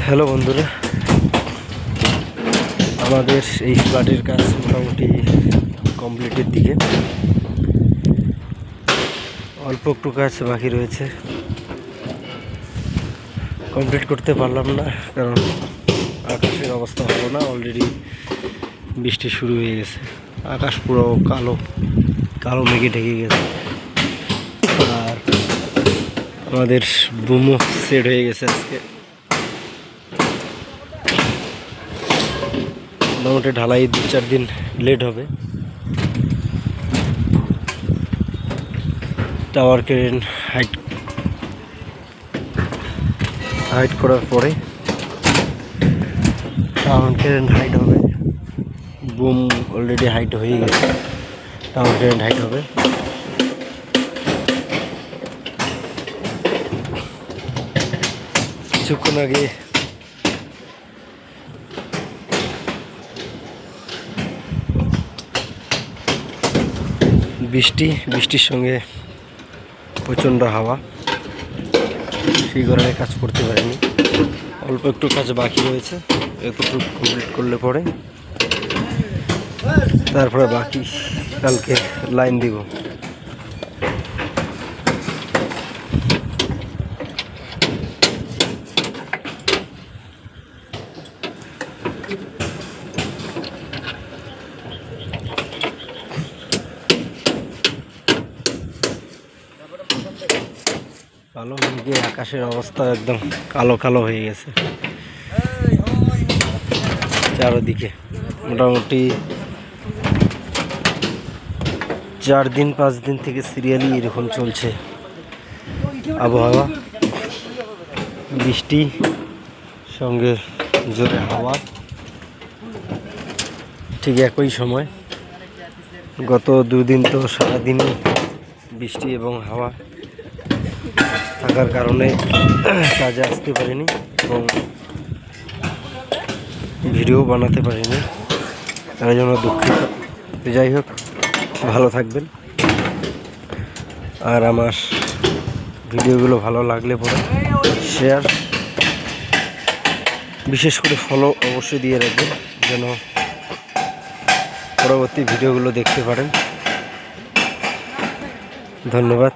Hello বন্ধুরা, আমাদের এই ফ্ল্যাটের কাজ মোটামুটি কমপ্লিটের দিকে। অল্প একটু কাজ বাকি রয়েছে, কমপ্লিট করতে পারলাম না কারণ আকাশের অবস্থা ভালো না। অলরেডি বৃষ্টি শুরু হয়ে গেছে, আকাশ পুরো কালো কালো মেঘে ঢেকে গেছে। আর আমাদের বুমও সেট হয়ে গেছে আজকে। মোটামুটি ঢালাই 2-4 দিন লেট হবে। টাওয়ার ক্রেন হাইট করার পরে টাওয়ার ক্রেন হাইট হবে। বুম অলরেডি হাইট হয়ে গেছে, টাওয়ার ক্রেন হাইট হবে। কিছুক্ষণ আগে বৃষ্টির সঙ্গে প্রচণ্ড হাওয়া, সেই কারণে কাজ করতে পারিনি। অল্প একটু কাজ বাকি রয়েছে, একটু কমপ্লিট করলে পরে তারপরে বাকি কালকে লাইন দিব। কালো মেঘে আকাশের অবস্থা একদম কালো কালো হয়ে গেছে চারদিকে। মোটামুটি 4-5 দিন থেকে সিরিয়ালি এরকম চলছে আবহাওয়া। বৃষ্টি সঙ্গে জোরে হাওয়া, ঠিক একই সময়। গত 2 দিন তো সারাদিনই বৃষ্টি এবং হাওয়া থাকার কারণে কাজে আসতে পারিনি এবং ভিডিও বানাতে পারিনি, তার জন্য দুঃখিত। যাই হোক, ভালো থাকবেন। আর আমার ভিডিওগুলো ভালো লাগলে পরে শেয়ার, বিশেষ করে ফলো অবশ্যই দিয়ে রাখবেন যেন পরবর্তী ভিডিওগুলো দেখতে পারেন। ধন্যবাদ।